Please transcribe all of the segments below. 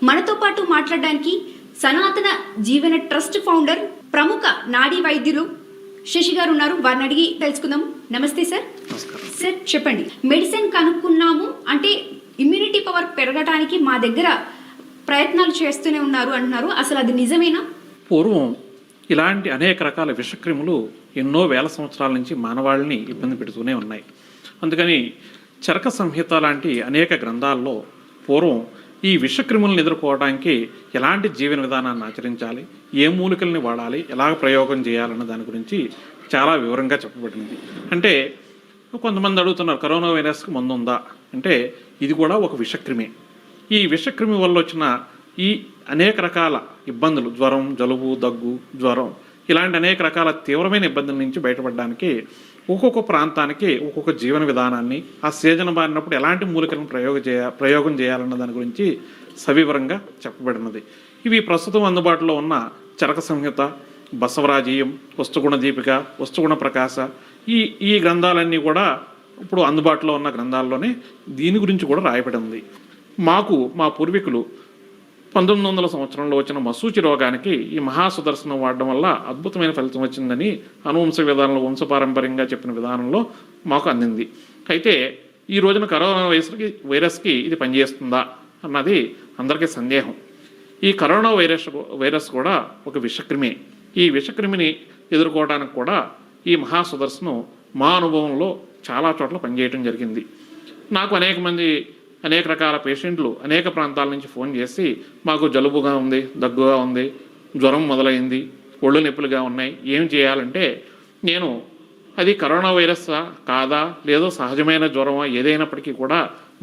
మనతో పాటు మాట్లాడడానికి సనాతన జీవన ట్రస్ట్ ఫౌండర్, ప్రముఖ నాడీ వైద్యులు శశి గారు ఉన్నారు. వారిని అడిగి తెలుసుకుందాం. నమస్తే సార్. సార్ చెప్పండి, మెడిసిన్ కనుక్కున్నాము అంటే ఇమ్యూనిటీ పవర్ పెరగడానికి మా దగ్గర ప్రయత్నాలు చేస్తూనే ఉన్నారు అంటున్నారు. అసలు అది నిజమేనా? పూర్వం ఇలాంటి అనేక రకాల విషక్రిములు ఎన్నో వేల సంవత్సరాల నుంచి మానవాళిని ఇబ్బంది పెడుతూనే ఉన్నాయి. అందుకని చరక సంహిత లాంటి అనేక గ్రంథాల్లో పూర్వం ఈ విషక్రిములను ఎదుర్కోవడానికి ఎలాంటి జీవన విధానాన్ని ఆచరించాలి, ఏ మూలికల్ని వాడాలి, ఎలాగ ప్రయోగం చేయాలన్న దాని గురించి చాలా వివరంగా చెప్పబడింది. అంటే కొంతమంది అడుగుతున్నారు, కరోనా వైరస్కి మందు ఉందా అంటే ఇది కూడా ఒక విషక్రిమే. ఈ విషక్రిమి వల్ల వచ్చిన ఈ అనేక రకాల ఇబ్బందులు, జ్వరం, జలుబు, దగ్గు, జ్వరం, ఇలాంటి అనేక రకాల తీవ్రమైన ఇబ్బందుల నుంచి బయటపడడానికి ఒక్కొక్క ప్రాంతానికి ఒక్కొక్క జీవన విధానాన్ని, ఆ సీజన్ మారినప్పుడు ఎలాంటి మూలికలను ప్రయోగం చేయాలన్న దాని గురించి సవివరంగా చెప్పబడినది. ఇవి ప్రస్తుతం అందుబాటులో ఉన్న చరక సంహిత, బసవరాజీయం, వస్తుగుణ దీపిక, వస్తుగుణ ప్రకాశ, ఈ గ్రంథాలన్నీ కూడా ఇప్పుడు అందుబాటులో ఉన్న గ్రంథాల్లోనే దీని గురించి కూడా రాయబడి ఉంది. మా పూర్వీకులు 1900 సంవత్సరంలో వచ్చిన మసూచి రోగానికి ఈ మహాసుదర్శనం వాడడం వల్ల అద్భుతమైన ఫలితం వచ్చిందని అనువంశ విధానంలో వంశపారంపర్యంగా చెప్పిన విధానంలో మాకు అందింది. అయితే ఈ రోజున కరోనా వైరస్కి ఇది పనిచేస్తుందా అన్నది అందరికీ సందేహం. ఈ కరోనా వైరస్ కూడా ఒక విషక్రిమే. ఈ విషక్రిమిని ఎదుర్కోవడానికి కూడా ఈ మహాసుదర్శనం మా అనుభవంలో చాలా చోట్ల పనిచేయడం జరిగింది. నాకు అనేక రకాల పేషెంట్లు అనేక ప్రాంతాల నుంచి ఫోన్ చేసి, మాకు జలుబుగా ఉంది, దగ్గుగా ఉంది, జ్వరం మొదలైంది, ఒళ్ళు నొప్పులుగా ఉన్నాయి, ఏం చేయాలంటే నేను అది కరోనా వైరస్సా కాదా, లేదో సహజమైన జ్వరమా, ఏదైనప్పటికీ కూడా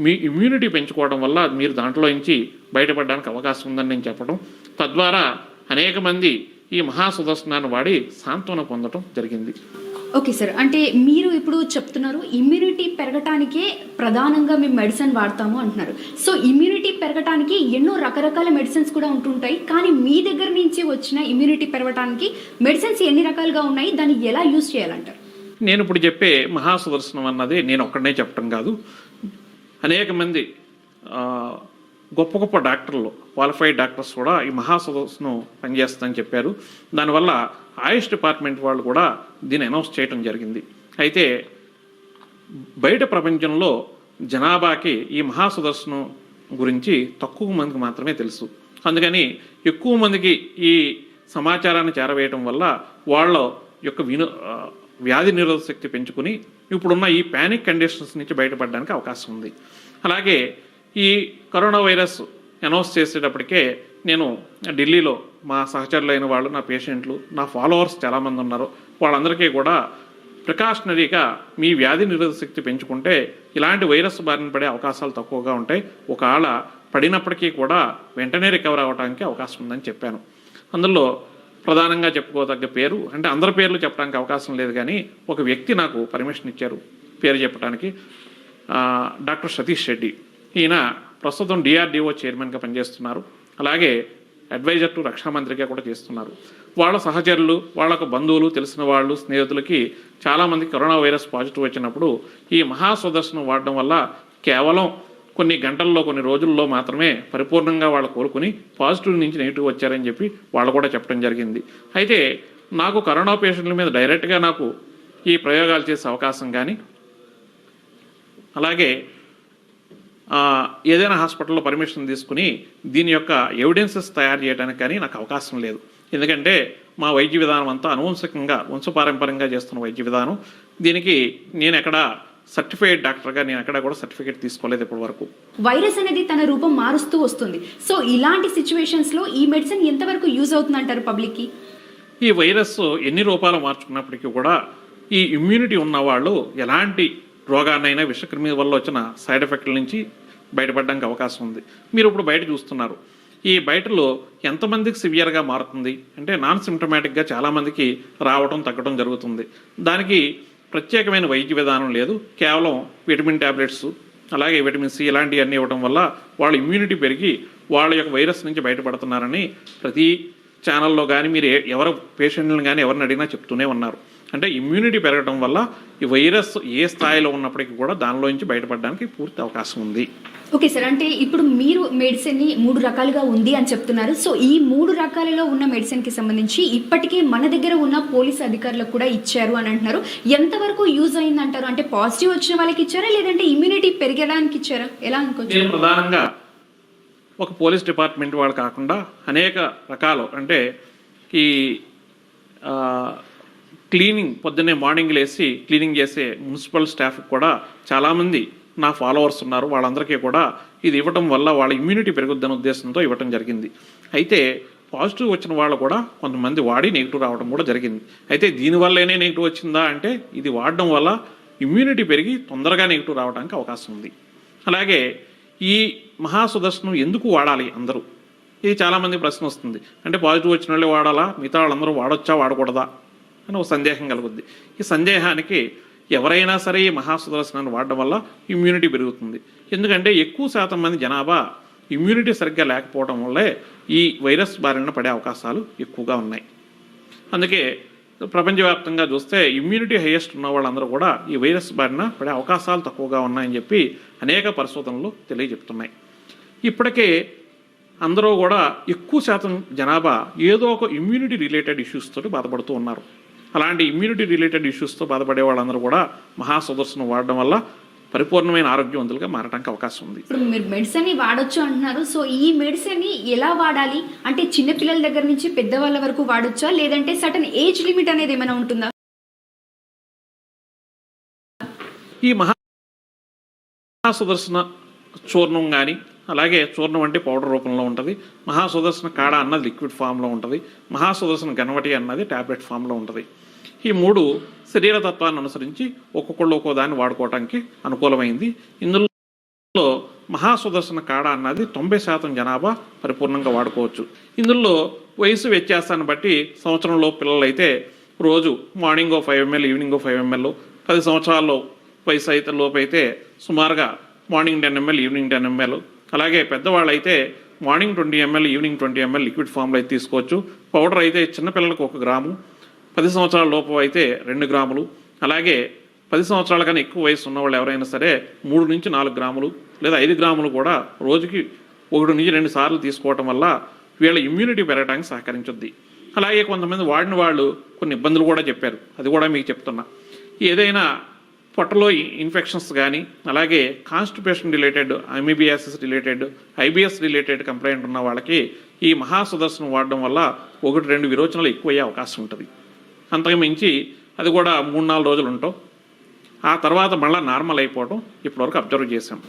మీ ఇమ్యూనిటీ పెంచుకోవడం వల్ల మీరు దాంట్లో నుంచి బయటపడడానికి అవకాశం ఉందని నేను చెప్పడం, తద్వారా అనేక మంది ఈ మహాసుదర్శనాన్ని వాడి సాంత్వన పొందడం జరిగింది. ఓకే సార్, అంటే మీరు ఇప్పుడు చెప్తున్నారు ఇమ్యూనిటీ పెరగటానికే ప్రధానంగా మేము మెడిసిన్ వాడతాము అంటున్నారు. సో ఇమ్యూనిటీ పెరగటానికి ఎన్నో రకరకాల మెడిసిన్స్ కూడా ఉంటుంటాయి, కానీ మీ దగ్గర నుంచి వచ్చిన ఇమ్యూనిటీ పెరగటానికి మెడిసిన్స్ ఎన్ని రకాలుగా ఉన్నాయి, దాన్ని ఎలా యూజ్ చేయాలంటారు? నేను ఇప్పుడు చెప్పే మహాసుదర్శనం అన్నది నేను ఒక్కడనే చెప్పడం కాదు, అనేక మంది గొప్ప గొప్ప డాక్టర్లు, క్వాలిఫైడ్ డాక్టర్స్ కూడా ఈ మహాసుదర్శనం పనిచేస్తుందని చెప్పారు. దానివల్ల ఆయుష్ డిపార్ట్మెంట్ వాళ్ళు కూడా దీన్ని అనౌన్స్ చేయడం జరిగింది. అయితే బయట ప్రపంచంలో జనాభాకి ఈ మహాసుదర్శనం గురించి తక్కువ మందికి మాత్రమే తెలుసు. అందుకని ఎక్కువ మందికి ఈ సమాచారాన్ని చేరవేయటం వల్ల వాళ్ళ యొక్క వ్యాధి నిరోధక శక్తి పెంచుకుని ఇప్పుడున్న ఈ ప్యానిక్ కండిషన్స్ నుంచి బయటపడడానికి అవకాశం ఉంది. అలాగే ఈ కరోనా వైరస్ అనౌన్స్ చేసేటప్పటికే నేను ఢిల్లీలో మా సహచరులైన వాళ్ళు, నా పేషెంట్లు, నా ఫాలోవర్స్ చాలామంది ఉన్నారు, వాళ్ళందరికీ కూడా ప్రికాషనరీగా మీ వ్యాధి నిరోధక శక్తి పెంచుకుంటే ఇలాంటి వైరస్ బారిన పడే అవకాశాలు తక్కువగా ఉంటాయి, ఒకవేళ పడినప్పటికీ కూడా వెంటనే రికవర్ అవ్వడానికి అవకాశం ఉందని చెప్పాను. అందులో ప్రధానంగా చెప్పుకోదగ్గ పేరు, అంటే అందరి పేర్లు చెప్పడానికి అవకాశం లేదు, కానీ ఒక వ్యక్తి నాకు పర్మిషన్ ఇచ్చారు పేరు చెప్పడానికి, డాక్టర్ సతీష్ రెడ్డి. ఈయన ప్రస్తుతం DRDO చైర్మన్గా పనిచేస్తున్నారు, అలాగే అడ్వైజర్ టు రక్షామంత్రిగా కూడా చేస్తున్నారు. వాళ్ళ సహచరులు, వాళ్ళకు బంధువులు, తెలిసిన వాళ్ళు, స్నేహితులకి చాలామంది కరోనా వైరస్ పాజిటివ్ వచ్చినప్పుడు ఈ మహాసుదర్శనం వాడడం వల్ల కేవలం కొన్ని గంటల్లో, కొన్ని రోజుల్లో మాత్రమే పరిపూర్ణంగా వాళ్ళు కోలుకుని పాజిటివ్ నుంచి నెగిటివ్ వచ్చారని చెప్పి వాళ్ళు కూడా చెప్పడం జరిగింది. అయితే నాకు కరోనా పేషెంట్ల మీద డైరెక్ట్గా నాకు ఈ ప్రయోగాలు చేసే అవకాశం కానీ, అలాగే ఏదైనా హాస్పిటల్లో పర్మిషన్ తీసుకుని దీని యొక్క ఎవిడెన్సెస్ తయారు చేయడానికి కానీ నాకు అవకాశం లేదు. ఎందుకంటే మా వైద్య విధానం అంతా అనువంశికంగా, వంశపారంపర్యంగా చేస్తున్న వైద్య విధానం. దీనికి నేను ఎక్కడ సర్టిఫైడ్ డాక్టర్గా నేను ఎక్కడ కూడా సర్టిఫికేట్ తీసుకోలేదు ఇప్పటి వరకు. వైరస్ అనేది తన రూపం మారుస్తూ వస్తుంది. సో ఇలాంటి సిచ్యువేషన్స్లో ఈ మెడిసిన్ ఎంతవరకు యూజ్ అవుతుందంటారు పబ్లిక్కి? ఈ వైరస్ ఎన్ని రూపాలు మార్చుకున్నప్పటికీ కూడా ఈ ఇమ్యూనిటీ ఉన్న వాళ్ళు ఎలాంటి రోగాన్నైనా విషక్రిమి వల్ల వచ్చిన సైడ్ ఎఫెక్ట్ల నుంచి బయటపడడానికి అవకాశం ఉంది. మీరు ఇప్పుడు బయట చూస్తున్నారు, ఈ బయటలో ఎంతమందికి సివియర్గా మారుతుంది అంటే నాన్ సిమ్టమాటిక్గా చాలామందికి రావడం, తగ్గడం జరుగుతుంది. దానికి ప్రత్యేకమైన వైద్య విధానం లేదు, కేవలం విటమిన్ ట్యాబ్లెట్స్, అలాగే విటమిన్ C ఇలాంటివన్నీ ఇవ్వడం వల్ల వాళ్ళ ఇమ్యూనిటీ పెరిగి వాళ్ళ యొక్క వైరస్ నుంచి బయటపడుతున్నారని ప్రతి ఛానల్లో కానీ మీరు ఎవరు పేషెంట్లను కానీ ఎవరిని అడిగినా చెప్తూనే ఉన్నారు. అంటే ఇమ్యూనిటీ పెరగడం వల్ల ఈ వైరస్ ఏ స్థాయిలో ఉన్నప్పటికీ కూడా దానిలోంచి బయటపడడానికి పూర్తి అవకాశం ఉంది. ఓకే సార్, అంటే ఇప్పుడు మీరు మెడిసిన్ని 3 రకాలుగా ఉంది అని చెప్తున్నారు. సో ఈ 3 రకాలలో ఉన్న మెడిసిన్కి సంబంధించి ఇప్పటికే మన దగ్గర ఉన్న పోలీస్ అధికారులకు కూడా ఇచ్చారు అని అంటున్నారు. ఎంతవరకు యూజ్ అయిందంటారు? అంటే పాజిటివ్ వచ్చిన వాళ్ళకి ఇచ్చారా, లేదంటే ఇమ్యూనిటీ పెరిగడానికి ఇచ్చారా? ఎలా అనుకోవచ్చు? నేను ప్రధానంగా ఒక పోలీస్ డిపార్ట్మెంట్ వాళ్ళు కాకుండా అనేక రకాలు, అంటే ఈ క్లీనింగ్ పొద్దున్నే మార్నింగ్ లేసి క్లీనింగ్ చేసే మున్సిపల్ స్టాఫ్ కూడా చాలామంది నా ఫాలోవర్స్ ఉన్నారు. వాళ్ళందరికీ కూడా ఇది ఇవ్వటం వల్ల వాళ్ళ ఇమ్యూనిటీ పెరుగుద్దనే ఉద్దేశంతో ఇవ్వటం జరిగింది. అయితే పాజిటివ్ వచ్చిన వాళ్ళు కూడా కొంతమంది వాడి నెగిటివ్ రావడం కూడా జరిగింది. అయితే దీనివల్లనే నెగిటివ్ వచ్చిందా అంటే ఇది వాడడం వల్ల ఇమ్యూనిటీ పెరిగి తొందరగా నెగిటివ్ రావడానికి అవకాశం ఉంది. అలాగే ఈ మహాసుదర్శనం ఎందుకు వాడాలి అందరూ, ఇది చాలామంది ప్రశ్న వస్తుంది. అంటే పాజిటివ్ వచ్చిన వాళ్ళే వాడాలా, మిగతా వాళ్ళందరూ వాడొచ్చా వాడకూడదా అని ఒక సందేహం కలుగుద్ది. ఈ సందేహానికి ఎవరైనా సరే ఈ మహాసుదర్శనాన్ని వాడడం వల్ల ఇమ్యూనిటీ పెరుగుతుంది. ఎందుకంటే ఎక్కువ శాతం మంది జనాభా ఇమ్యూనిటీ సరిగ్గా లేకపోవడం వల్లే ఈ వైరస్ బారిన పడే అవకాశాలు ఎక్కువగా ఉన్నాయి. అందుకే ప్రపంచవ్యాప్తంగా చూస్తే ఇమ్యూనిటీ హైయెస్ట్ ఉన్న వాళ్ళందరూ కూడా ఈ వైరస్ బారిన పడే అవకాశాలు తక్కువగా ఉన్నాయని చెప్పి అనేక పరిశోధనలు తెలియజెప్తున్నాయి. ఇప్పటికే అందరూ కూడా ఎక్కువ శాతం జనాభా ఏదో ఒక ఇమ్యూనిటీ రిలేటెడ్ ఇష్యూస్ తోటి బాధపడుతూ ఉన్నారు. అలాంటి ఇమ్యూనిటీ రిలేటెడ్ ఇష్యూస్తో బాధపడే వాళ్ళందరూ కూడా మహాసుదర్శనం వాడడం వల్ల పరిపూర్ణమైన ఆరోగ్యవంతులుగా మారడానికి అవకాశం ఉంది. ఇప్పుడు మీరు మెడిసిన్ వాడొచ్చు అంటున్నారు. సో ఈ మెడిసిన్ ఎలా వాడాలి అంటే చిన్నపిల్లల దగ్గర నుంచి పెద్దవాళ్ళ వరకు వాడొచ్చా, లేదంటే సర్టన్ ఏజ్ లిమిట్ అనేది ఏమైనా ఉంటుందా? ఈ మహాసుదర్శన చూర్ణం కానీ, అలాగే చూర్ణం అంటే పౌడర్ రూపంలో ఉంటుంది, మహాసుదర్శన కాడ అన్నది లిక్విడ్ ఫామ్లో ఉంటుంది, మహాసుదర్శన గణవటి అన్నది ట్యాబ్లెట్ ఫామ్లో ఉంటుంది. ఈ 3 శరీర తత్వాన్ని అనుసరించి ఒక్కొక్కళ్ళు ఒక్కో దాన్ని వాడుకోవడానికి అనుకూలమైంది. ఇందులో మహాసుదర్శన కాడ అన్నది 90% జనాభా పరిపూర్ణంగా వాడుకోవచ్చు. ఇందులో వయసు వ్యత్యాసాన్ని బట్టి సంవత్సరంలో పిల్లలైతే రోజు మార్నింగ్ 5 ml, ఈవినింగ్ 5 ml, 10 సంవత్సరాల్లో వయసు అయితే లోపైతే సుమారుగా మార్నింగ్ 10 ml, ఈవినింగ్ 10 ml, అలాగే పెద్దవాళ్ళు అయితే morning 20 ml, evening 20 ml liquid ఫామ్లో అయితే తీసుకోవచ్చు. పౌడర్ అయితే చిన్నపిల్లలకు 1 గ్రాము, 10 సంవత్సరాల లోపు అయితే 2 గ్రాములు, అలాగే 10 సంవత్సరాల కన్నా ఎక్కువ వయసు ఉన్నవాళ్ళు ఎవరైనా సరే 3 నుంచి 4 గ్రాములు లేదా 5 గ్రాములు కూడా రోజుకి 1 నుంచి 2 సార్లు తీసుకోవటం వల్ల వీళ్ళ ఇమ్యూనిటీ పెరగడానికి సహకరించుద్ది. అలాగే కొంతమంది వాడిన వాళ్ళు కొన్ని ఇబ్బందులు కూడా చెప్పారు, అది కూడా మీకు చెప్తున్నా. ఏదైనా పొట్టలో ఇన్ఫెక్షన్స్ కానీ, అలాగే constipation related, amoebiasis related, IBS related complaint ఉన్న వాళ్ళకి ఈ మహాసుదర్శనం వాడడం వల్ల 1-2 విరోచనలు ఎక్కువయ్యే అవకాశం ఉంటుంది. అంతకు మించి అది కూడా 3-4 రోజులు ఉంటాం, ఆ తర్వాత మళ్ళీ నార్మల్ అయిపోవడం ఇప్పటివరకు అబ్జర్వ్ చేసాం.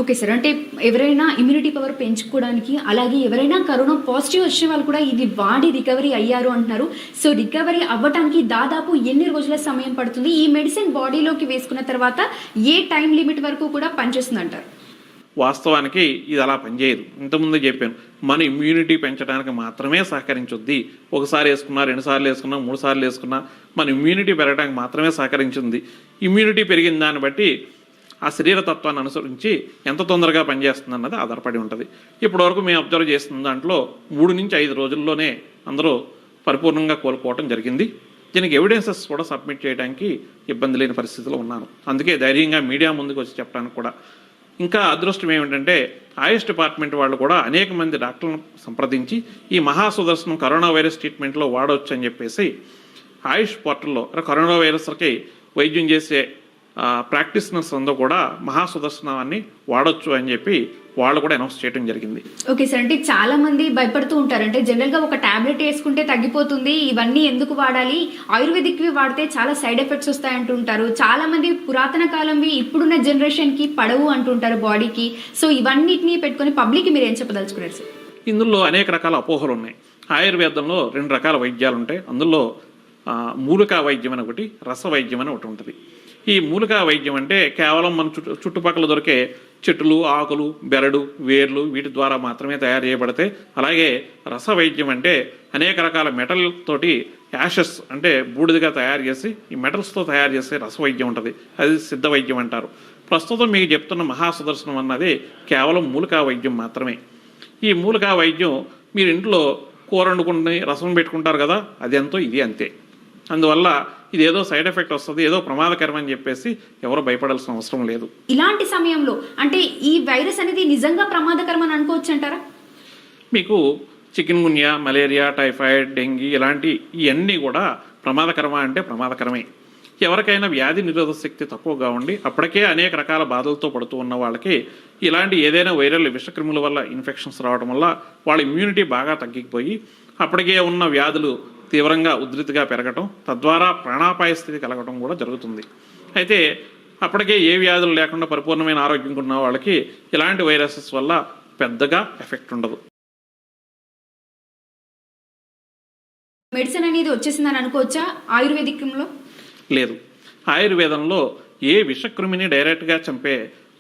ఓకే సార్, అంటే ఎవరైనా ఇమ్యూనిటీ పవర్ పెంచుకోవడానికి, అలాగే ఎవరైనా కరోనా పాజిటివ్ వచ్చిన వాళ్ళు కూడా ఇది వాడి రికవరీ అయ్యారు అంటున్నారు. సో రికవరీ అవ్వడానికి దాదాపు ఎన్ని రోజుల సమయం పడుతుంది? ఈ మెడిసిన్ బాడీలోకి వేసుకున్న తర్వాత ఏ టైం లిమిట్ వరకు కూడా పనిచేస్తుంది అంటారు? వాస్తవానికి ఇది అలా పనిచేయదు. ఇంతకుముందే చెప్పాను, మన ఇమ్యూనిటీ పెంచడానికి మాత్రమే సహకరించుద్ది. ఒకసారి వేసుకున్నా, 2 సార్లు వేసుకున్నా, 3 సార్లు వేసుకున్నా మన ఇమ్యూనిటీ పెరగడానికి మాత్రమే సహకరించింది. ఇమ్యూనిటీ పెరిగిన దాన్ని బట్టి ఆ శరీర తత్వాన్ని అనుసరించి ఎంత తొందరగా పనిచేస్తుంది అన్నది ఆధారపడి ఉంటుంది. ఇప్పటివరకు మేము అబ్జర్వ్ చేస్తున్న దాంట్లో 3 నుంచి 5 రోజుల్లోనే అందరూ పరిపూర్ణంగా కోలుకోవటం జరిగింది. దీనికి ఎవిడెన్సెస్ కూడా సబ్మిట్ చేయడానికి ఇబ్బంది లేని పరిస్థితిలో ఉన్నాను. అందుకే ధైర్యంగా మీడియా ముందుకు వచ్చి చెప్పడానికి కూడా. ఇంకా అదృష్టం ఏమిటంటే ఆయుష్ డిపార్ట్మెంట్ వాళ్ళు కూడా అనేక మంది డాక్టర్లను సంప్రదించి ఈ మహాసుదర్శనం కరోనా వైరస్ ట్రీట్మెంట్లో వాడవచ్చు అని చెప్పేసి ఆయుష్ పోర్టల్లో కరోనా వైరస్కి వైద్యం చేసే ప్రాక్టీషనర్స్ అందరూ కూడా మహాసుదర్శనాన్ని వాడొచ్చు అని చెప్పి వాళ్ళు కూడా అనౌన్స్ చేయడం జరిగింది. ఓకే సార్, అంటే చాలా మంది భయపడుతూ ఉంటారు. అంటే జనరల్గా ఒక టాబ్లెట్ వేసుకుంటే తగ్గిపోతుంది, ఇవన్నీ ఎందుకు వాడాలి, ఆయుర్వేదిక్వి వాడితే చాలా సైడ్ ఎఫెక్ట్స్ వస్తాయి అంటుంటారు. చాలా మంది పురాతన కాలంవి ఇప్పుడున్న జనరేషన్కి పడవు అంటుంటారు బాడీకి. సో ఇవన్నిటిని పెట్టుకొని పబ్లిక్కి మీరు ఏం చెప్పదలుచుకున్నారు సార్? ఇందులో అనేక రకాల అపోహలు ఉన్నాయి. ఆయుర్వేదంలో 2 రకాల వైద్యాలు ఉంటాయి. అందులో మూలికా వైద్యం అని ఒకటి, రస వైద్యం అని ఒకటి ఉంటుంది. ఈ మూలికా వైద్యం అంటే కేవలం మన చుట్టుపక్కల దొరికే చెట్లు, ఆకులు, బెరడు, వేర్లు వీటి ద్వారా మాత్రమే తయారు చేయబడితే. అలాగే రస వైద్యం అంటే అనేక రకాల మెటల్ తోటి యాషెస్ అంటే బూడిదగా తయారు చేసి ఈ మెటల్స్తో తయారు చేసే రస వైద్యం ఉంటుంది, అది సిద్ధ వైద్యం అంటారు. ప్రస్తుతం మీకు చెప్తున్న మహాసుదర్శనం అన్నది కేవలం మూలికా వైద్యం మాత్రమే. ఈ మూలికా వైద్యం మీరు ఇంట్లో కూర వండుకుని రసం పెట్టుకుంటారు కదా, అది ఎంతో ఇది అంతే. అందువల్ల ఇది ఏదో సైడ్ ఎఫెక్ట్ వస్తుంది, ఏదో ప్రమాదకరం అని చెప్పేసి ఎవరు భయపడాల్సిన అవసరం లేదు. ఇలాంటి సమయంలో అంటే ఈ వైరస్ అనేది నిజంగా ప్రమాదకరం అని అనుకోవచ్చు అంటారా? మీకు చికెన్ గున్యా, మలేరియా, టైఫాయిడ్, డెంగీ ఇలాంటి ఇవన్నీ కూడా ప్రమాదకరమా అంటే ప్రమాదకరమే. ఎవరికైనా వ్యాధి నిరోధక శక్తి తక్కువగా ఉండి అప్పటికే అనేక రకాల బాధలతో పడుతూ ఉన్న వాళ్ళకి ఇలాంటి ఏదైనా వైరల్ విషక్రిముల వల్ల ఇన్ఫెక్షన్స్ రావడం వల్ల వాళ్ళ ఇమ్యూనిటీ బాగా తగ్గిపోయి అప్పటికే ఉన్న వ్యాధులు తీవ్రంగా ఉధృతిగా పెరగటం, తద్వారా ప్రాణాపాయ స్థితి కలగటం కూడా జరుగుతుంది. అయితే అప్పటికే ఏ వ్యాధులు లేకుండా పరిపూర్ణమైన ఆరోగ్యం ఉన్న వాళ్ళకి ఇలాంటి వైరసెస్ వల్ల పెద్దగా ఎఫెక్ట్ ఉండదు. మెడిసిన్ అనేది వచ్చేసిందని అనుకోవచ్చా ఆయుర్వేదికంలో? లేదు, ఆయుర్వేదంలో ఏ విషక్రిమిని డైరెక్ట్గా చంపే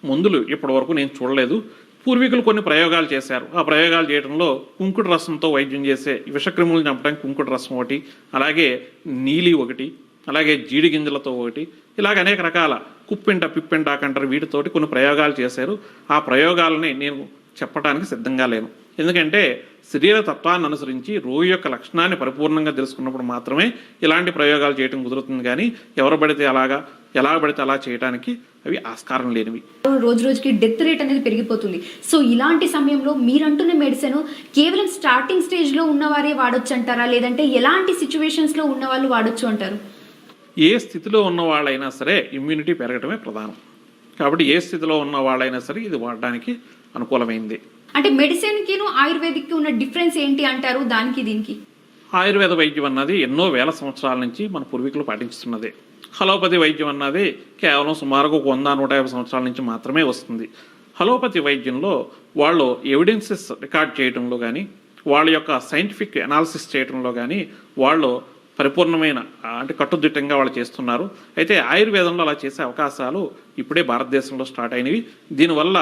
మందులు ఇప్పటి వరకు నేను చూడలేదు. పూర్వీకులు కొన్ని ప్రయోగాలు చేశారు. ఆ ప్రయోగాలు చేయడంలో కుంకుడు రసంతో వైద్యం చేసే విషక్రిములను చంపడానికి కుంకుడు రసం ఒకటి, అలాగే నీలి ఒకటి, అలాగే జీడి గింజలతో ఒకటి, ఇలాగ అనేక రకాల కుప్పింట పిప్పింటాకంటారు, వీటితోటి కొన్ని ప్రయోగాలు చేశారు. ఆ ప్రయోగాలని నేను చెప్పడానికి సిద్ధంగా లేను. ఎందుకంటే శరీర తత్వాన్ని అనుసరించి రోగి యొక్క లక్షణాన్ని పరిపూర్ణంగా తెలుసుకున్నప్పుడు మాత్రమే ఇలాంటి ప్రయోగాలు చేయడం కుదురుతుంది. కానీ ఎవరు పడితే అలాగా, ఎలా పడితే అలా చేయడానికి అవి ఆస్కారం లేనివి. రోజు రోజుకి డెత్ రేట్ అనేది పెరిగిపోతుంది. సో ఇలాంటి సమయంలో మీరంటున్న మెడిసిన్ కేవలం స్టార్టింగ్ స్టేజ్లో ఉన్నవారే వాడొచ్చు అంటారా, లేదంటే ఎలాంటి సిచ్యువేషన్స్లో ఉన్న వాళ్ళు వాడొచ్చు అంటారు? ఏ స్థితిలో ఉన్న వాళ్ళైనా సరే ఇమ్యూనిటీ పెరగటమే ప్రధానం. కాబట్టి ఏ స్థితిలో ఉన్న వాళ్ళైనా సరే ఇది వాడడానికి అనుకూలమైంది. అంటే మెడిసిన్కిను ఆయుర్వేదిక్కి ఉన్న డిఫరెన్స్ ఏంటి అంటారు దానికి దీనికి? ఆయుర్వేద వైద్యం అన్నది ఎన్నో వేల సంవత్సరాల నుంచి మన పూర్వీకులు పాటిస్తున్నదే. హలోపతి వైద్యం అన్నది కేవలం సుమారుగా 100-150 సంవత్సరాల నుంచి మాత్రమే వస్తుంది. హలోపతి వైద్యంలో వాళ్ళు ఎవిడెన్సెస్ రికార్డ్ చేయడంలో కానీ, వాళ్ళ యొక్క సైంటిఫిక్ అనాలిసిస్ చేయడంలో కానీ వాళ్ళు పరిపూర్ణమైన అంటే కట్టుదిట్టంగా వాళ్ళు చేస్తున్నారు. అయితే ఆయుర్వేదంలో అలా చేసే అవకాశాలు ఇప్పుడే భారతదేశంలో స్టార్ట్ అయినవి. దీనివల్ల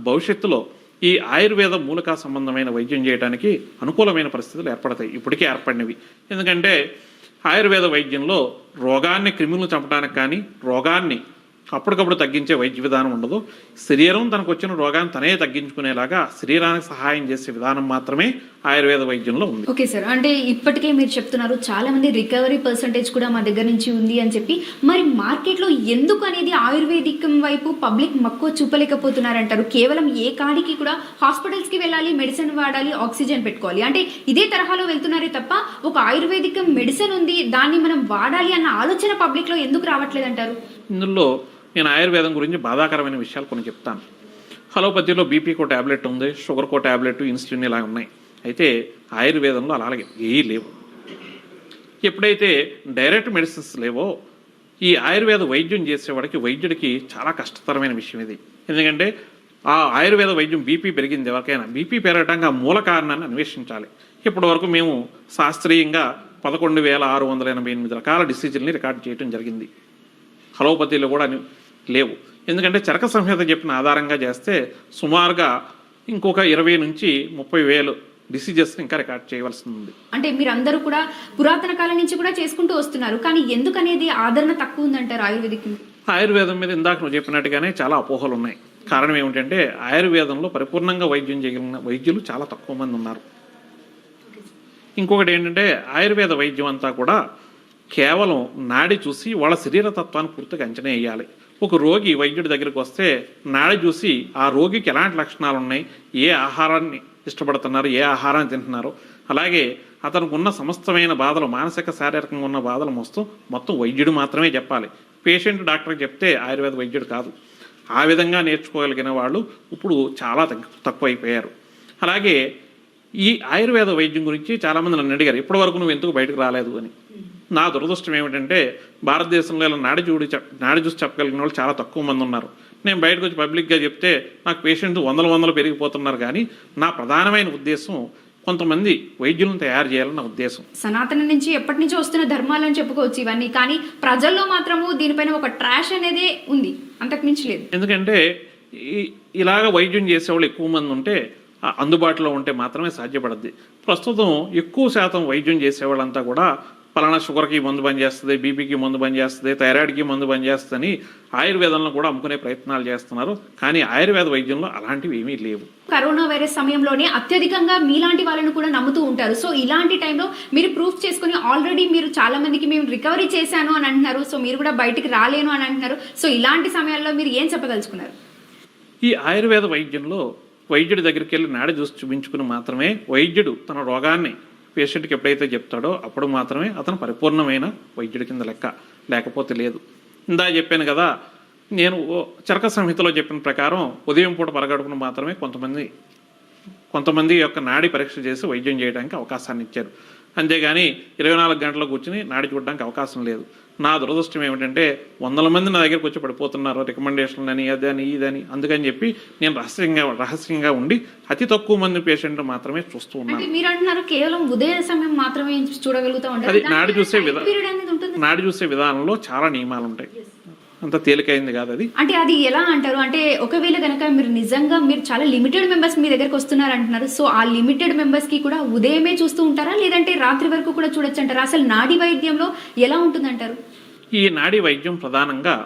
భవిష్యత్తులో ఈ ఆయుర్వేద మూలికా సంబంధమైన వైద్యం చేయడానికి అనుకూలమైన పరిస్థితులు ఏర్పడతాయి, ఇప్పటికే ఏర్పడినవి. ఎందుకంటే ఆయుర్వేద వైద్యంలో రోగాన్ని క్రిములను చంపడానికి కానీ, రోగాన్ని అప్పటికప్పుడు తగ్గించే వైద్య విధానం ఉండదు. శరీరం తనకు వచ్చిన రోగాన్ని తనే తగ్గించుకునేలాగా శరీరానికి సహాయం చేసే విధానం మాత్రమే ఆయుర్వేద వైద్యంలో ఉంది. ఓకే సార్, అంటే ఇప్పటికే మీరు చెప్తున్నారు చాలా మంది రికవరీ పర్సంటేజ్ కూడా మా దగ్గర నుంచి ఉంది అని చెప్పి, మరి మార్కెట్లో ఎందుకు అనేది ఆయుర్వేదికం వైపు పబ్లిక్ మక్కువ చూపలేకపోతున్నారంటారు? కేవలం ఏ కాడికి కూడా హాస్పిటల్స్కి వెళ్ళాలి, మెడిసిన్ వాడాలి, ఆక్సిజన్ పెట్టుకోవాలి, అంటే ఇదే తరహాలో వెళ్తున్నారే తప్ప ఒక ఆయుర్వేదికం మెడిసిన్ ఉంది దాన్ని మనం వాడాలి అన్న ఆలోచన పబ్లిక్లో ఎందుకు రావట్లేదంటారు? ఇందులో నేను ఆయుర్వేదం గురించి బాధాకరమైన విషయాలు కొన్ని చెప్తాను. హలోపతిలో బీపీకో ట్యాబ్లెట్ ఉంది, షుగర్కో ట్యాబ్లెట్, ఇన్సులిన్ ఇలా ఉన్నాయి. అయితే ఆయుర్వేదంలో అలాగే ఏవి లేవు. ఎప్పుడైతే డైరెక్ట్ మెడిసిన్స్ లేవో ఈ ఆయుర్వేద వైద్యం చేసేవాడికి వైద్యుడికి చాలా కష్టతరమైన విషయం ఇది. ఎందుకంటే ఆ ఆయుర్వేద వైద్యం బీపీ పెరిగింది, ఎవరికైనా బీపీ పెరగడానికి ఆ మూల కారణాన్ని అన్వేషించాలి. ఇప్పటి వరకు మేము శాస్త్రీయంగా 11,688 రకాల డిసీజుల్ని రికార్డ్ చేయడం జరిగింది. హలోపతిలో కూడా లేవు. ఎందుకంటే చరక సంహిత చెప్పిన ఆధారంగా చేస్తే సుమారుగా ఇంకొక 20 నుంచి 30,000 డిసీజెస్ని ఇంకా రికార్డ్ చేయవలసి ఉంది. అంటే మీరు అందరూ కూడా పురాతన కాలం నుంచి కూడా చేసుకుంటూ వస్తున్నారు, కానీ ఎందుకనేది ఆదరణ తక్కువ ఉందంటారు ఆయుర్వేదిక్? ఆయుర్వేదం మీద ఇందాక నువ్వు చెప్పినట్టుగానే చాలా అపోహలు ఉన్నాయి. కారణం ఏమిటంటే ఆయుర్వేదంలో పరిపూర్ణంగా వైద్యం చేయగలిగిన వైద్యులు చాలా తక్కువ మంది ఉన్నారు. ఇంకొకటి ఏంటంటే ఆయుర్వేద వైద్యం అంతా కూడా కేవలం నాడి చూసి వాళ్ళ శరీర తత్వాన్ని పూర్తిగా అంచనా వేయాలి. ఒక రోగి వైద్యుడి దగ్గరికి వస్తే నాడి చూసి ఆ రోగికి ఎలాంటి లక్షణాలు ఉన్నాయి, ఏ ఆహారాన్ని ఇష్టపడుతున్నారు, ఏ ఆహారాన్ని తింటున్నారు, అలాగే అతనికి ఉన్న సమస్తమైన బాధలు, మానసిక శారీరకంగా ఉన్న బాధలు మొత్తం వైద్యుడు మాత్రమే చెప్పాలి. పేషెంట్ డాక్టర్కి చెప్తే ఆయుర్వేద వైద్యుడు కాదు. ఆ విధంగా నేర్చుకోగలిగిన వాళ్ళు ఇప్పుడు చాలా తక్కువైపోయారు. అలాగే ఈ ఆయుర్వేద వైద్యం గురించి చాలామంది నన్ను అడిగారు, ఇప్పటి వరకు నువ్వు ఎందుకు బయటకు రాలేదు అని. నా దురదృష్టం ఏమిటంటే భారతదేశంలో ఇలా నాడి చూసి చెప్పగలిగిన వాళ్ళు చాలా తక్కువ మంది ఉన్నారు. నేను బయటకు వచ్చి పబ్లిక్గా చెప్తే నాకు పేషెంట్ వందలు పెరిగిపోతున్నారు. కానీ నా ప్రధానమైన ఉద్దేశం కొంతమంది వైద్యులను తయారు చేయాలని నా ఉద్దేశం. సనాతన నుంచి ఎప్పటి నుంచో వస్తున్న ధర్మాలని చెప్పుకోవచ్చు ఇవన్నీ, కానీ ప్రజల్లో మాత్రము దీనిపైన ఒక ట్రాష్ అనేది ఉంది, అంతకుమించి లేదు. ఎందుకంటే ఇలాగ వైద్యం చేసేవాళ్ళు ఎక్కువ మంది ఉంటే, అందుబాటులో ఉంటే మాత్రమే సాధ్యపడద్ది. ప్రస్తుతం ఎక్కువ శాతం వైద్యం చేసేవాళ్ళంతా కూడా పలానా షుగర్కి మందు పనిచేస్తుంది, బీపీకి మందు పనిచేస్తుంది, థైరాయిడ్కి మందు పనిచేస్తుందని ఆయుర్వేదంలో కూడా అమ్ముకునే ప్రయత్నాలు చేస్తున్నారు. కానీ ఆయుర్వేద వైద్యంలో అలాంటివి ఏమీ లేవు. కరోనా వైరస్ సమయంలోనే అత్యధికంగా మీలాంటి వాళ్ళని కూడా నమ్ముతూ ఉంటారు. సో ఇలాంటి టైంలో మీరు ప్రూఫ్ చేసుకుని ఆల్రెడీ మీరు చాలా మందికి మేము రికవరీ చేశాను అని అంటున్నారు. సో మీరు కూడా బయటికి రాలేను అని అంటున్నారు. సో ఇలాంటి సమయాల్లో మీరు ఏం చెప్పదలుచుకున్నారు? ఈ ఆయుర్వేద వైద్యంలో వైద్యుడి దగ్గరికి వెళ్ళి నాడి చూసి చూపించుకుని మాత్రమే వైద్యుడు తన రోగాన్ని పేషెంట్కి ఎప్పుడైతే చెప్తాడో అప్పుడు మాత్రమే అతను పరిపూర్ణమైన వైద్యుడి కింద లెక్క, లేకపోతే లేదు. ఇందా చెప్పాను కదా, నేను చరక సంహితలో చెప్పిన ప్రకారం ఉదయం పూట పరగడుపును మాత్రమే కొంతమంది యొక్క నాడి పరీక్ష చేసి వైద్యం చేయడానికి అవకాశాన్ని ఇచ్చారు. అంతేగాని 24 గంటలు కూర్చుని నాడి చూడడానికి అవకాశం లేదు. నా దురదృష్టం ఏమిటంటే 100 మంది నా దగ్గరికి వచ్చి పడిపోతున్నారు రికమెండేషన్లు అని, అదని ఇదని. అందుకని చెప్పి నేను రహస్యంగా ఉండి అతి తక్కువ మంది పేషెంట్లు మాత్రమే చూస్తూ ఉన్నాను. మీరు అంటున్నారు కేవలం ఉదయ సమయం మాత్రమే చూడగలుగుతా ఉంటారు. అది నాడి చూసే విధానంలో చాలా నియమాలు ఉంటాయి, అంత తేలికైంది కాదు అది. అంటే అది ఎలా అంటారు అంటే, ఒకవేళ కనుక మీరు చాలా లిమిటెడ్ మెంబర్స్ మీ దగ్గరకు వస్తున్నారు అంటున్నారు. సో ఆ లిమిటెడ్ మెంబర్స్ కి కూడా ఉదయమే చూస్తూ ఉంటారా, లేదంటే రాత్రి వరకు కూడా చూడొచ్చు అంటారా? అసలు నాడీ వైద్యంలో ఎలా ఉంటుందంటారు? ఈ నాడీ వైద్యం ప్రధానంగా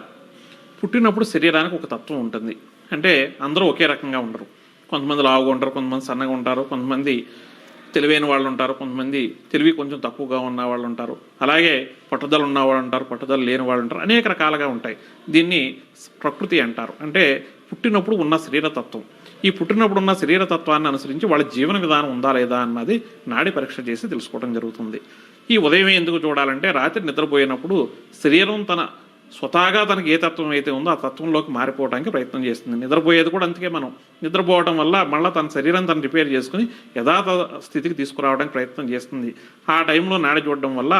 పుట్టినప్పుడు శరీరానికి ఒక తత్వం ఉంటుంది. అంటే అందరూ ఒకే రకంగా ఉండరు. కొంతమంది లావుగా ఉంటారు, కొంతమంది సన్నగా ఉంటారు, కొంతమంది తెలివైన వాళ్ళు ఉంటారు, కొంతమంది తెలివి కొంచెం తక్కువగా ఉన్న వాళ్ళు ఉంటారు, అలాగే పట్టుదల ఉన్నవాళ్ళు ఉంటారు, పట్టుదల లేని వాళ్ళు ఉంటారు. అనేక రకాలుగా ఉంటాయి. దీన్ని ప్రకృతి అంటారు. అంటే పుట్టినప్పుడు ఉన్న శరీరతత్వం. ఈ పుట్టినప్పుడు ఉన్న శరీరతత్వాన్ని అనుసరించి వాళ్ళ జీవన విధానం ఉందా లేదా అన్నది నాడి పరీక్ష చేసి తెలుసుకోవడం జరుగుతుంది. ఈ ఉదయమే ఎందుకు చూడాలంటే, రాత్రి నిద్రపోయినప్పుడు శరీరం స్వతహాగా తనకి ఏ తత్వం అయితే ఉందో ఆ తత్వంలోకి మారిపోవడానికి ప్రయత్నం చేస్తుంది. నిద్రపోయేది కూడా అందుకే. మనం నిద్రపోవడం వల్ల మళ్ళీ తన శరీరం తను రిపేర్ చేసుకుని యథాతథ స్థితికి తీసుకురావడానికి ప్రయత్నం చేస్తుంది. ఆ టైంలో నాడి చూడడం వల్ల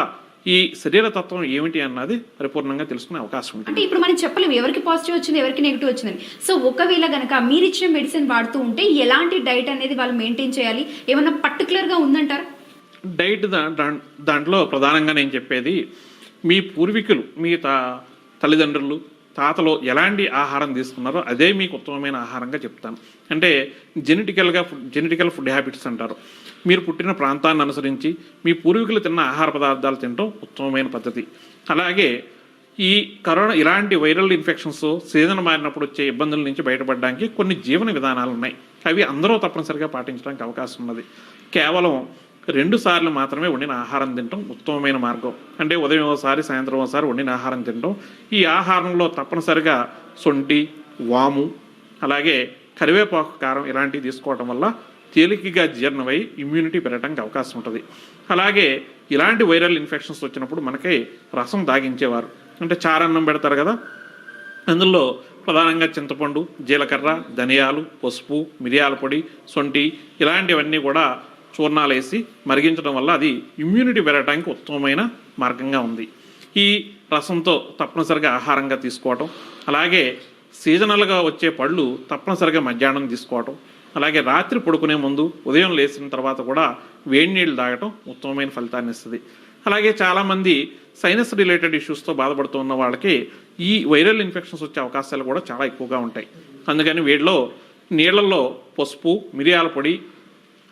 ఈ శరీర తత్వం ఏమిటి అన్నది పరిపూర్ణంగా తెలుసుకునే అవకాశం ఉంటుంది. అంటే ఇప్పుడు మనం చెప్పలేము ఎవరికి పాజిటివ్ వచ్చింది, ఎవరికి నెగిటివ్ వచ్చిందని. సో ఒకవేళ కనుక మీరు ఇచ్చిన మెడిసిన్ వాడుతూ ఉంటే ఎలాంటి డైట్ అనేది వాళ్ళు మెయింటైన్ చేయాలి, ఏమన్నా పర్టికులర్గా ఉందంటారా? డైట్ దాంట్లో ప్రధానంగా నేను చెప్పేది, మీ పూర్వీకులు, మీ తల్లిదండ్రులు, తాతలో ఎలాంటి ఆహారం తీసుకున్నారో అదే మీకు ఉత్తమమైన ఆహారంగా చెప్తాను. అంటే జెనెటికల్ ఫుడ్ హ్యాబిట్స్ అంటారు. మీరు పుట్టిన ప్రాంతాన్ని అనుసరించి మీ పూర్వీకులు తిన్న ఆహార పదార్థాలు తినడం ఉత్తమమైన పద్ధతి. అలాగే ఈ కరోనా ఇలాంటి వైరల్ ఇన్ఫెక్షన్స్ సీజన్ మారినప్పుడు వచ్చే ఇబ్బందుల నుంచి బయటపడడానికి కొన్ని జీవన విధానాలు ఉన్నాయి. అవి అందరూ తప్పనిసరిగా పాటించడానికి అవకాశం ఉన్నది. కేవలం 2 సార్లు మాత్రమే వండిన ఆహారం తినడం ఉత్తమమైన మార్గం. అంటే ఉదయం ఒకసారి, సాయంత్రం ఒకసారి వండిన ఆహారం తినడం. ఈ ఆహారంలో తప్పనిసరిగా సొంటి, వాము, అలాగే కరివేపాకు, కారం ఇలాంటివి తీసుకోవడం వల్ల తేలికగా జీర్ణమై ఇమ్యూనిటీ పెరగడానికి అవకాశం ఉంటుంది. అలాగే ఇలాంటి వైరల్ ఇన్ఫెక్షన్స్ వచ్చినప్పుడు మనకి రసం దాగించేవారు. అంటే చారన్నం పెడతారు కదా, అందులో ప్రధానంగా చింతపండు, జీలకర్ర, ధనియాలు, పసుపు, మిరియాల పొడి, సొంటి ఇలాంటివన్నీ కూడా చూర్ణాలు వేసి మరిగించడం వల్ల అది ఇమ్యూనిటీ పెరగడానికి ఉత్తమమైన మార్గంగా ఉంది. ఈ రసంతో తప్పనిసరిగా ఆహారంగా తీసుకోవటం, అలాగే సీజనల్గా వచ్చే పళ్ళు తప్పనిసరిగా మధ్యాహ్నం తీసుకోవటం, అలాగే రాత్రి పడుకునే ముందు, ఉదయం లేచిన తర్వాత కూడా వేడి నీళ్ళు తాగటం ఉత్తమమైన ఫలితాన్ని ఇస్తుంది. అలాగే చాలామంది సైనస్ రిలేటెడ్ ఇష్యూస్తో బాధపడుతూ ఉన్న వాళ్ళకి ఈ వైరల్ ఇన్ఫెక్షన్స్ వచ్చే అవకాశాలు కూడా చాలా ఎక్కువగా ఉంటాయి. అందుకని నీళ్లలో పసుపు, మిరియాల పొడి,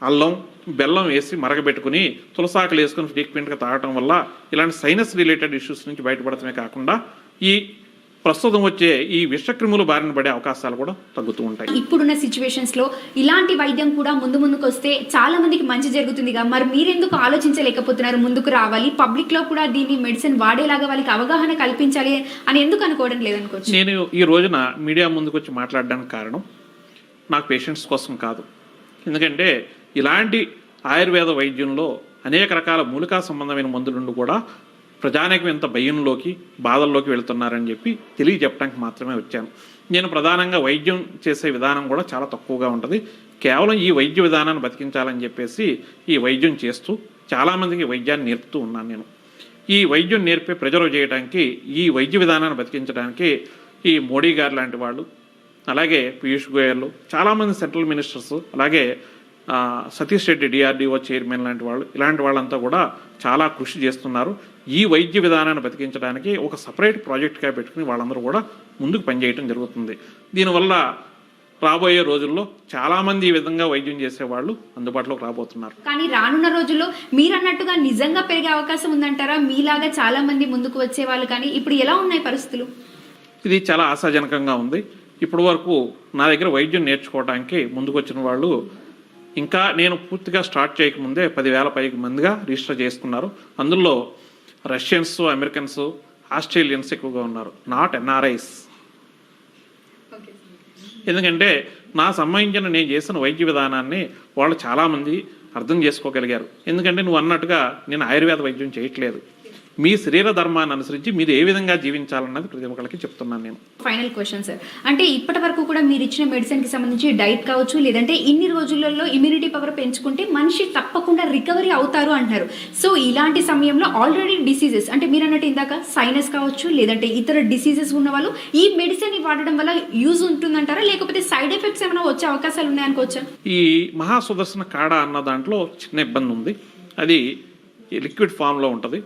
అల్లం, బెల్లం వేసి మరగబెట్టుకుని తులసాకులు వేసుకుని ఫ్రీక్వెంట్గా తాగటం వల్ల ఇలాంటి సైనస్ రిలేటెడ్ ఇష్యూస్ నుంచి బయటపడటమే కాకుండా ఈ ప్రస్తుతం వచ్చే ఈ విషక్రిములు బారిన పడే అవకాశాలు కూడా తగ్గుతూ ఉంటాయి. ఇప్పుడున్న సిచ్యువేషన్స్ లో ఇలాంటి వైద్యం కూడా ముందుకు వస్తే చాలా మందికి మంచి జరుగుతుందిగా. మరి మీరెందుకు ఆలోచించలేకపోతున్నారు? ముందుకు రావాలి, పబ్లిక్ లో కూడా దీన్ని మెడిసిన్ వాడేలాగా వాళ్ళకి అవగాహన కల్పించాలి అని ఎందుకు అనుకోవడం లేదనుకోవచ్చు? నేను ఈ రోజున మీడియా ముందుకు వచ్చి మాట్లాడడానికి కారణం నాకు పేషెంట్స్ కోసం కాదు. ఎందుకంటే ఇలాంటి ఆయుర్వేద వైద్యంలో అనేక రకాల మూలికా సంబంధమైన మందులుండి కూడా ప్రజానికం ఎంత భయంలోకి, బాధల్లోకి వెళుతున్నారని చెప్పి తెలియజెప్పడానికి మాత్రమే వచ్చాను. నేను ప్రధానంగా వైద్యం చేసే విధానం కూడా చాలా తక్కువగా ఉంటుంది. కేవలం ఈ వైద్య విధానాన్ని బతికించాలని చెప్పేసి ఈ వైద్యం చేస్తూ చాలామందికి వైద్యాన్ని నేర్పుతూ ఉన్నాను. నేను ఈ వైద్యం నేర్పి ప్రిజర్వ్ చేయడానికి, ఈ వైద్య విధానాన్ని బతికించడానికి ఈ మోడీ గారు లాంటి వాళ్ళు, అలాగే పీయూష్ గోయల్, చాలామంది సెంట్రల్ మినిస్టర్స్, అలాగే సతీష్ రెడ్డి డిఆర్డిఓ చైర్మన్ లాంటి వాళ్ళు, ఇలాంటి వాళ్ళంతా కూడా చాలా కృషి చేస్తున్నారు. ఈ వైద్య విధానాన్ని బతికించడానికి ఒక సపరేట్ ప్రాజెక్ట్గా పెట్టుకుని వాళ్ళందరూ కూడా ముందుకు పనిచేయడం జరుగుతుంది. దీనివల్ల రాబోయే రోజుల్లో చాలామంది ఈ విధంగా వైద్యం చేసేవాళ్ళు అందుబాటులోకి రాబోతున్నారు. కానీ రానున్న రోజుల్లో మీరు అన్నట్టుగా నిజంగా పెరిగే అవకాశం ఉందంటారా? మీలాగా చాలా మంది ముందుకు వచ్చే వాళ్ళు కానీ ఇప్పుడు ఎలా ఉన్నాయి పరిస్థితులు? ఇది చాలా ఆశాజనకంగా ఉంది. ఇప్పటి వరకు నా దగ్గర వైద్యం నేర్చుకోవడానికి ముందుకు వచ్చిన వాళ్ళు ఇంకా నేను పూర్తిగా స్టార్ట్ చేయకముందే 10,000 పైకి మందిగా రిజిస్టర్ చేసుకున్నారు. అందులో రష్యన్స్, అమెరికన్స్, ఆస్ట్రేలియన్స్ ఎక్కువగా ఉన్నారు, నాట్ ఎన్ఆర్ఐస్. ఎందుకంటే నా సంబంధించిన నేను చేసిన వైద్య విధానాన్ని వాళ్ళు చాలామంది అర్థం చేసుకోగలిగారు. ఎందుకంటే నువ్వు అన్నట్టుగా నేను ఆయుర్వేద వైద్యం చేయట్లేదు, మీ శరీర ధర్మాన్ని అనుసరించి మీరు ఏ విధంగా జీవించాలన్నది ప్రతి ఒక్కరికి చెప్తున్నాను నేను. ఫైనల్ క్వశ్చన్ సార్, అంటే ఇప్పటి వరకు కూడా మీరు ఇచ్చిన మెడిసిన్ కి సంబంధించి డైట్ కావచ్చు, లేదంటే ఇన్ని రోజులలో ఇమ్యూనిటీ పవర్ పెంచుకుంటే మనిషి తప్పకుండా రికవరీ అవుతారు అంటారు. సో ఇలాంటి సమయంలో ఆల్రెడీ డిసీజెస్ అంటే మీరు అన్నట్టు ఇందాక సైనస్ కావచ్చు, లేదంటే ఇతర డిసీజెస్ ఉన్న వాళ్ళు ఈ మెడిసిన్ వాడడం వల్ల యూజ్ ఉంటుందంటారా, లేకపోతే సైడ్ ఎఫెక్ట్స్ ఏమైనా వచ్చే అవకాశాలు ఉన్నాయనుకోవచ్చా? ఈ మహాసుదర్శన కాడ అన్న దాంట్లో చిన్న ఇబ్బంది ఉంది. అది లిక్విడ్ ఫామ్లో ఉంటుంది,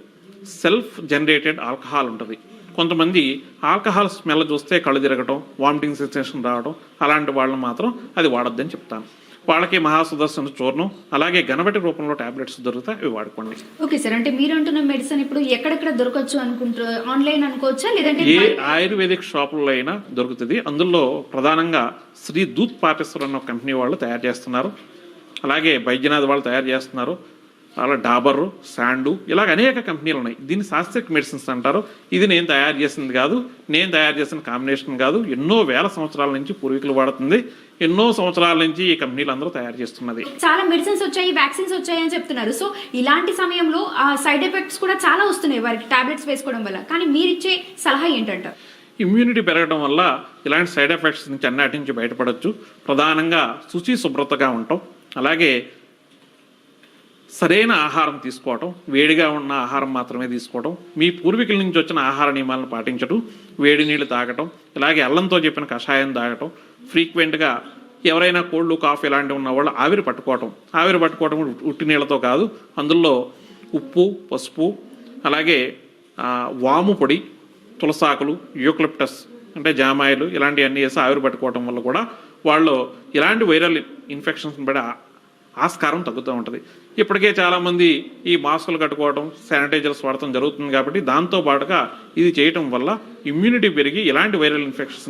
సెల్ఫ్ జనరేటెడ్ ఆల్కహాల్ ఉంటుంది. కొంతమంది ఆల్కహాల్ స్మెల్ చూస్తే కళ్ళు తిరగటం, వామిటింగ్ సెన్సేషన్ రావడం, అలాంటి వాళ్ళని మాత్రం అది వాడొద్దని చెప్తాను. వాళ్ళకి మహాసుదర్శన చూర్ణం అలాగే గణపతి రూపంలో టాబ్లెట్స్ దొరుకుతాయి, అవి వాడుకోండి. ఓకే సార్, అంటే మీరు అంటున్న మెడిసిన్ ఇప్పుడు ఎక్కడెక్కడ దొరకచ్చు అనుకుంటారు? ఆన్లైన్ అనుకోవచ్చా, లేదంటే ఏ ఆయుర్వేదిక్ షాపుల్లో అయినా దొరుకుతుంది. అందులో ప్రధానంగా శ్రీ దూత్ పాపేశ్వర్ అన్న కంపెనీ వాళ్ళు తయారు చేస్తున్నారు, అలాగే బైద్యనాథ్ వాళ్ళు తయారు చేస్తున్నారు, అలా డాబర్, శాండు, ఇలాగ అనేక కంపెనీలు ఉన్నాయి. దీన్ని శాస్త్రిక్ మెడిసిన్స్ అంటారు. ఇది నేను తయారు చేసింది కాదు, నేను తయారు చేసిన కాంబినేషన్ కాదు, ఎన్నో వేల సంవత్సరాల నుంచి పూర్వీకులు వాడుతుంది, ఎన్నో సంవత్సరాల నుంచి ఈ కంపెనీలు అందరూ తయారు చేస్తున్నది. చాలా మెడిసిన్స్ వచ్చాయి, వ్యాక్సిన్స్ వచ్చాయి అని చెప్తున్నారు. సో ఇలాంటి సమయంలో సైడ్ ఎఫెక్ట్స్ కూడా చాలా వస్తున్నాయి వారికి టాబ్లెట్స్ వేసుకోవడం వల్ల. కానీ మీరు ఇచ్చే సలహా ఏంటంటారు? ఇమ్యూనిటీ పెరగడం వల్ల ఇలాంటి సైడ్ ఎఫెక్ట్స్ నుంచి అన్నిటి నుంచి బయటపడవచ్చు. ప్రధానంగా శుచి శుభ్రతగా ఉండటం, అలాగే సరైన ఆహారం తీసుకోవటం, వేడిగా ఉన్న ఆహారం మాత్రమే తీసుకోవటం, మీ పూర్వీకుల నుంచి వచ్చిన ఆహార నియమాలను పాటించడం, వేడి నీళ్ళు తాగటం, ఇలాగే అల్లంతో చెప్పిన కషాయం తాగటం, ఫ్రీక్వెంట్గా ఎవరైనా కోల్డ్ కాఫీ ఇలాంటివి ఉన్న వాళ్ళు ఆవిరి పట్టుకోవటం ఉట్టి నీళ్ళతో కాదు, అందులో ఉప్పు, పసుపు, అలాగే వాము పొడి, తులసాకులు, యూకలిప్టస్ అంటే జామాయిలు ఇలాంటివన్నీ వేసి ఆవిరి పట్టుకోవటం వల్ల కూడా వాళ్ళు ఇలాంటి వైరల్ ఇన్ఫెక్షన్స్ పడే ఆస్కారం తగ్గుతూ ఉంటుంది. ఇప్పటికే చాలామంది ఈ మాస్కులు కట్టుకోవడం, శానిటైజర్స్ వాడటం జరుగుతుంది. కాబట్టి దాంతో పాటుగా ఇది చేయటం వల్ల ఇమ్యూనిటీ పెరిగి ఇలాంటి వైరల్ ఇన్ఫెక్షన్స్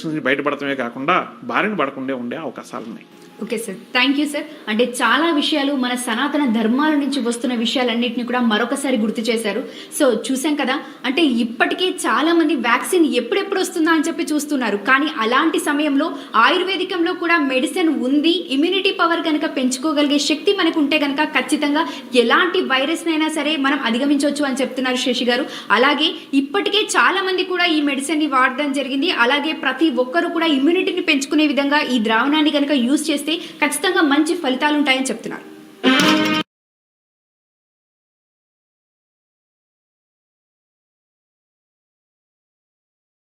నుంచి బయటపడటమే కాకుండా బారిన పడకుండా ఉండే అవకాశాలు ఉన్నాయి. Okay sir, thank you sir. అంటే చాలా విషయాలు మన సనాతన ధర్మాల నుంచి వస్తున్న విషయాలన్నింటినీ కూడా మరొకసారి గుర్తు చేశారు. సో చూసాం కదా, అంటే ఇప్పటికే చాలా మంది వ్యాక్సిన్ ఎప్పుడెప్పుడు వస్తుందా అని చెప్పి చూస్తున్నారు. కానీ అలాంటి సమయంలో ఆయుర్వేదికంలో కూడా మెడిసిన్ ఉంది. ఇమ్యూనిటీ పవర్ కనుక పెంచుకోగలిగే శక్తి మనకు ఉంటే కనుక ఖచ్చితంగా ఎలాంటి వైరస్ అయినా సరే మనం అధిగమించవచ్చు అని చెప్తున్నారు శశి గారు. అలాగే ఇప్పటికే చాలా మంది కూడా ఈ మెడిసిన్ ని వాడడం జరిగింది. అలాగే ప్రతి ఒక్కరు కూడా ఇమ్యూనిటీని పెంచుకునే విధంగా ఈ ద్రావణాన్ని కనుక యూజ్ చేస్తే ఖచ్చితంగా మంచి ఫలితాలు ఉంటాయని చెప్తున్నారు.